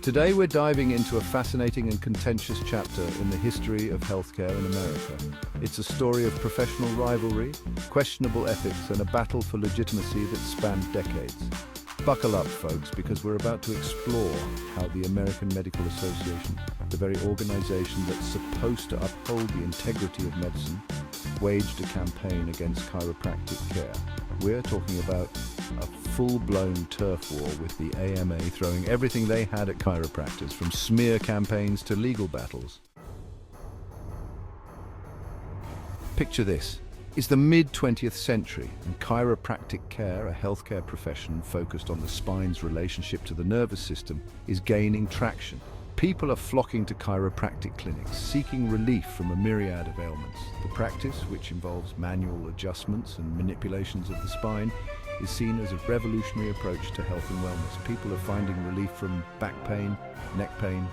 Today we're diving into a fascinating and contentious chapter in the history of healthcare in America. It's a story of professional rivalry, questionable ethics, and a battle for legitimacy that spanned decades. Buckle up, folks, because we're about to explore how the American Medical Association, the very organization that's supposed to uphold the integrity of medicine, waged a campaign against chiropractic care. We're talking about a full-blown turf war with the AMA throwing everything they had at chiropractors, from smear campaigns to legal battles. Picture this. It's the mid-20th century, and chiropractic care, a healthcare profession focused on the spine's relationship to the nervous system, is gaining traction. People are flocking to chiropractic clinics, seeking relief from a myriad of ailments. The practice, which involves manual adjustments and manipulations of the spine, is seen as a revolutionary approach to health and wellness. People are finding relief from back pain, neck pain,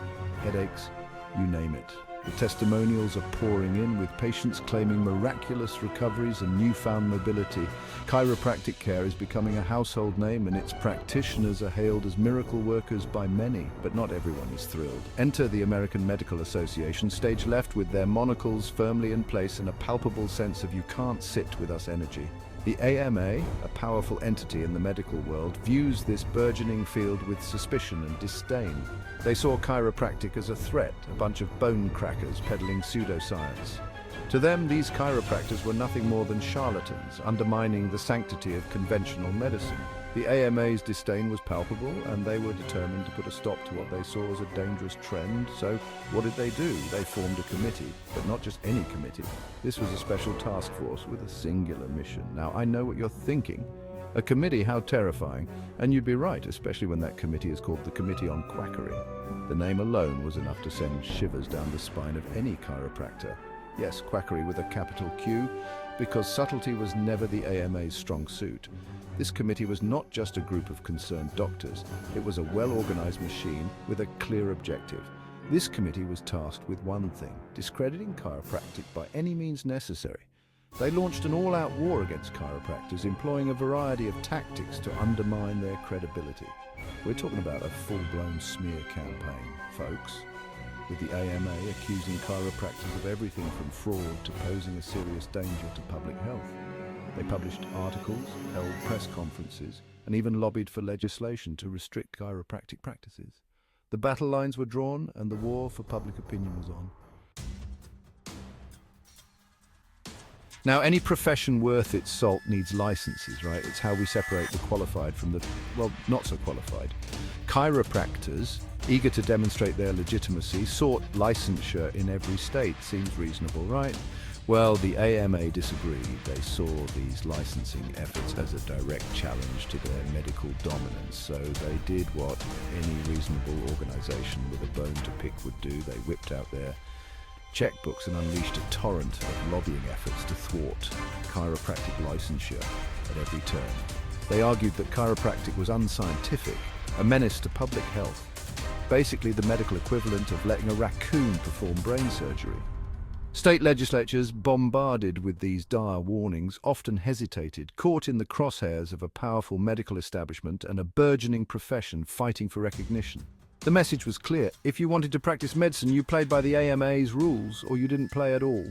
headaches, you name it. The testimonials are pouring in, with patients claiming miraculous recoveries and newfound mobility. Chiropractic care is becoming a household name, and its practitioners are hailed as miracle workers by many, but not everyone is thrilled. Enter the American Medical Association, stage left, with their monocles firmly in place and a palpable sense of "you can't sit with us" energy. The AMA, a powerful entity in the medical world, views this burgeoning field with suspicion and disdain. They saw chiropractic as a threat, a bunch of bone crackers peddling pseudoscience. To them, these chiropractors were nothing more than charlatans, undermining the sanctity of conventional medicine. The AMA's disdain was palpable, and they were determined to put a stop to what they saw as a dangerous trend. So what did they do? They formed a committee, but not just any committee. This was a special task force with a singular mission. Now, I know what you're thinking. A committee, how terrifying. And you'd be right, especially when that committee is called the Committee on Quackery. The name alone was enough to send shivers down the spine of any chiropractor. Yes, quackery with a capital Q, because subtlety was never the AMA's strong suit. This committee was not just a group of concerned doctors. It was a well-organized machine with a clear objective. This committee was tasked with one thing: discrediting chiropractic by any means necessary. They launched an all-out war against chiropractors, employing a variety of tactics to undermine their credibility. We're talking about a full-blown smear campaign, folks, with the AMA accusing chiropractors of everything from fraud to posing a serious danger to public health. They published articles, held press conferences, and even lobbied for legislation to restrict chiropractic practices. The battle lines were drawn, and the war for public opinion was on. Now, any profession worth its salt needs licenses, right? It's how we separate the qualified from the, well, not so qualified. Chiropractors, eager to demonstrate their legitimacy, sought licensure in every state. Seems reasonable, right? Well, the AMA disagreed. They saw these licensing efforts as a direct challenge to their medical dominance. So they did what any reasonable organization with a bone to pick would do. They whipped out their checkbooks and unleashed a torrent of lobbying efforts to thwart chiropractic licensure at every turn. They argued that chiropractic was unscientific, a menace to public health, basically the medical equivalent of letting a raccoon perform brain surgery. State legislatures, bombarded with these dire warnings, often hesitated, caught in the crosshairs of a powerful medical establishment and a burgeoning profession fighting for recognition. The message was clear: if you wanted to practice medicine, you played by the AMA's rules, or you didn't play at all.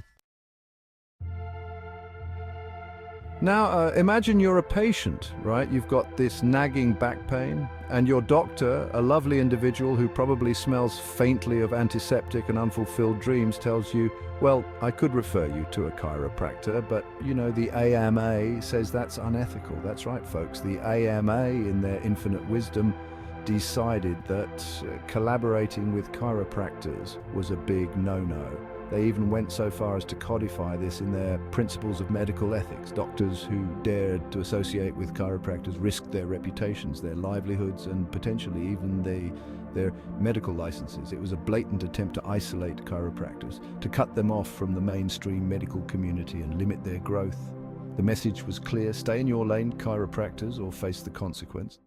Now, imagine you're a patient, right? You've got this nagging back pain, and your doctor, a lovely individual who probably smells faintly of antiseptic and unfulfilled dreams, tells you, well, I could refer you to a chiropractor, but, you know, the AMA says that's unethical. That's right, folks. The AMA, in their infinite wisdom, decided that collaborating with chiropractors was a big no-no. They even went so far as to codify this in their principles of medical ethics. Doctors who dared to associate with chiropractors risked their reputations, their livelihoods, and potentially even their medical licenses. It was a blatant attempt to isolate chiropractors, to cut them off from the mainstream medical community and limit their growth. The message was clear: stay in your lane, chiropractors, or face the consequence.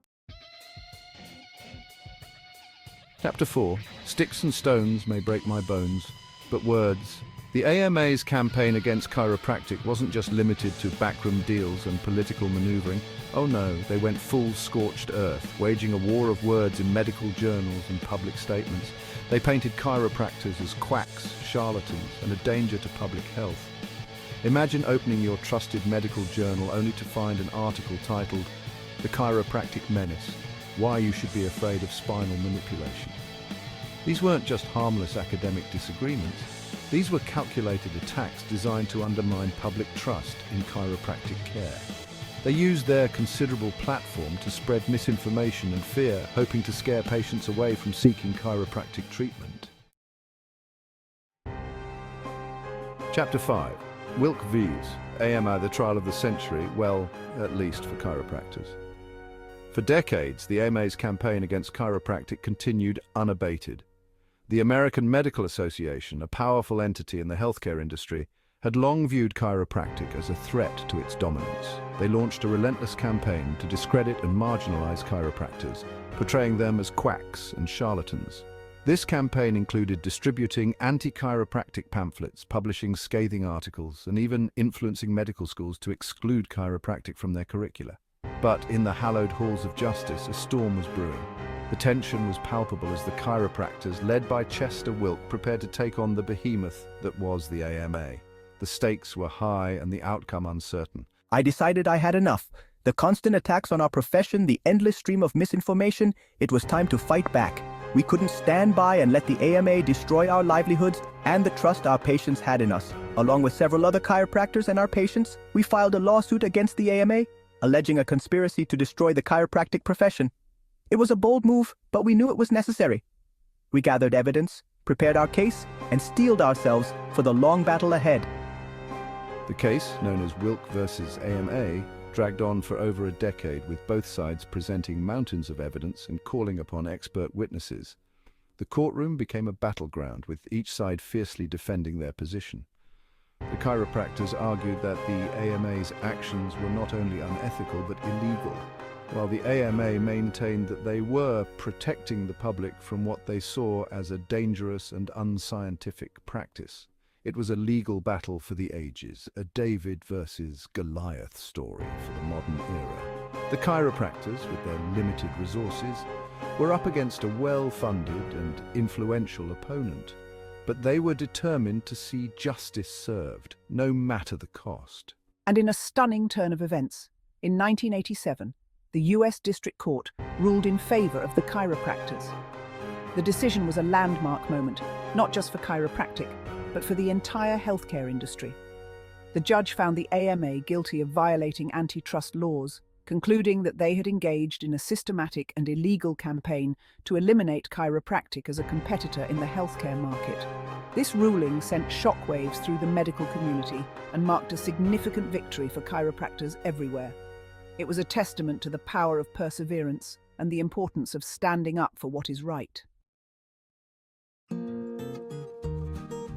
Chapter 4. Sticks and stones may break my bones, but words, The AMA's campaign against chiropractic wasn't just limited to backroom deals and political maneuvering. Oh no, they went full scorched earth, waging a war of words in medical journals and public statements. They painted chiropractors as quacks, charlatans, and a danger to public health. Imagine opening your trusted medical journal only to find an article titled, "The Chiropractic Menace: Why You Should Be Afraid of Spinal Manipulation." These weren't just harmless academic disagreements. These were calculated attacks designed to undermine public trust in chiropractic care. They used their considerable platform to spread misinformation and fear, hoping to scare patients away from seeking chiropractic treatment. Chapter 5. Wilk vs. AMA, the trial of the century, well, at least for chiropractors. For decades, the AMA's campaign against chiropractic continued unabated. The American Medical Association, a powerful entity in the healthcare industry, had long viewed chiropractic as a threat to its dominance. They launched a relentless campaign to discredit and marginalize chiropractors, portraying them as quacks and charlatans. This campaign included distributing anti-chiropractic pamphlets, publishing scathing articles, and even influencing medical schools to exclude chiropractic from their curricula. But in the hallowed halls of justice, a storm was brewing. The tension was palpable as the chiropractors, led by Chester Wilk, prepared to take on the behemoth that was the AMA. The stakes were high and the outcome uncertain. I decided I had enough. The constant attacks on our profession, the endless stream of misinformation, it was time to fight back. We couldn't stand by and let the AMA destroy our livelihoods and the trust our patients had in us. Along with several other chiropractors and our patients, we filed a lawsuit against the AMA, alleging a conspiracy to destroy the chiropractic profession. It was a bold move, but we knew it was necessary. We gathered evidence, prepared our case, and steeled ourselves for the long battle ahead. The case, known as Wilk versus AMA, dragged on for over a decade, with both sides presenting mountains of evidence and calling upon expert witnesses. The courtroom became a battleground, with each side fiercely defending their position. The chiropractors argued that the AMA's actions were not only unethical but illegal, while the AMA maintained that they were protecting the public from what they saw as a dangerous and unscientific practice. It was a legal battle for the ages, a David versus Goliath story for the modern era. The chiropractors, with their limited resources, were up against a well-funded and influential opponent, but they were determined to see justice served, no matter the cost. And in a stunning turn of events, in 1987, the US District Court ruled in favor of the chiropractors. The decision was a landmark moment, not just for chiropractic, but for the entire healthcare industry. The judge found the AMA guilty of violating antitrust laws, concluding that they had engaged in a systematic and illegal campaign to eliminate chiropractic as a competitor in the healthcare market. This ruling sent shockwaves through the medical community and marked a significant victory for chiropractors everywhere. It was a testament to the power of perseverance and the importance of standing up for what is right.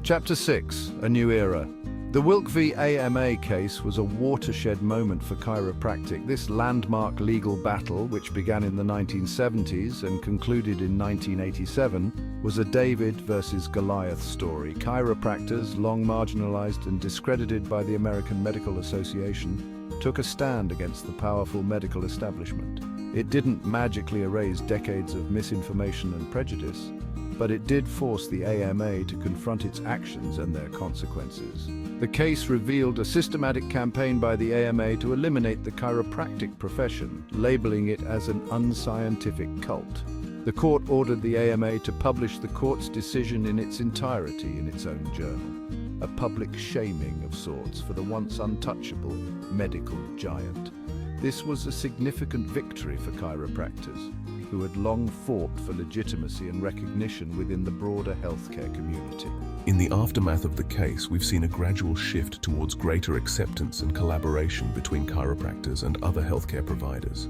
Chapter 6. A New Era. The Wilk v. AMA case was a watershed moment for chiropractic. This landmark legal battle, which began in the 1970s and concluded in 1987, was a David versus Goliath story. Chiropractors, long marginalized and discredited by the American Medical Association, took a stand against the powerful medical establishment. It didn't magically erase decades of misinformation and prejudice, but it did force the AMA to confront its actions and their consequences. The case revealed a systematic campaign by the AMA to eliminate the chiropractic profession, labeling it as an unscientific cult. The court ordered the AMA to publish the court's decision in its entirety in its own journal, a public shaming of sorts for the once untouchable medical giant. This was a significant victory for chiropractors, who had long fought for legitimacy and recognition within the broader healthcare community. In the aftermath of the case, we've seen a gradual shift towards greater acceptance and collaboration between chiropractors and other healthcare providers.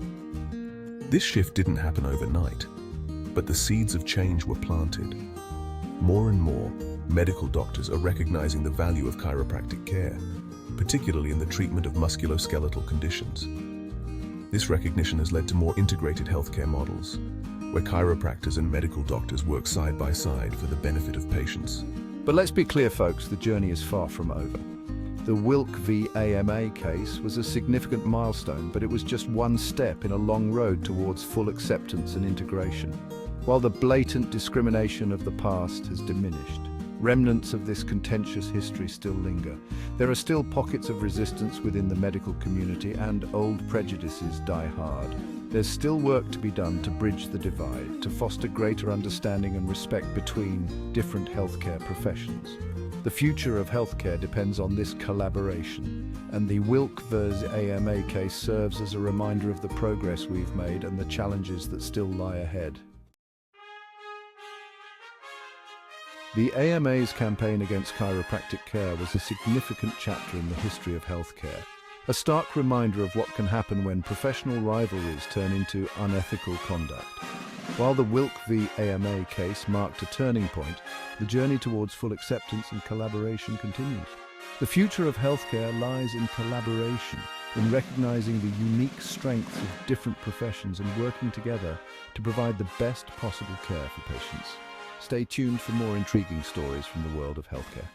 This shift didn't happen overnight, but the seeds of change were planted. More and more, medical doctors are recognizing the value of chiropractic care, particularly in the treatment of musculoskeletal conditions. This recognition has led to more integrated healthcare models, where chiropractors and medical doctors work side by side for the benefit of patients. But let's be clear, folks, the journey is far from over. The Wilk v. AMA case was a significant milestone, but it was just one step in a long road towards full acceptance and integration. While the blatant discrimination of the past has diminished, remnants of this contentious history still linger. There are still pockets of resistance within the medical community, and old prejudices die hard. There's still work to be done to bridge the divide, to foster greater understanding and respect between different healthcare professions. The future of healthcare depends on this collaboration, and the Wilk vs. AMA case serves as a reminder of the progress we've made and the challenges that still lie ahead. The AMA's campaign against chiropractic care was a significant chapter in the history of healthcare, a stark reminder of what can happen when professional rivalries turn into unethical conduct. While the Wilk v. AMA case marked a turning point, the journey towards full acceptance and collaboration continues. The future of healthcare lies in collaboration, in recognizing the unique strengths of different professions and working together to provide the best possible care for patients. Stay tuned for more intriguing stories from the world of healthcare.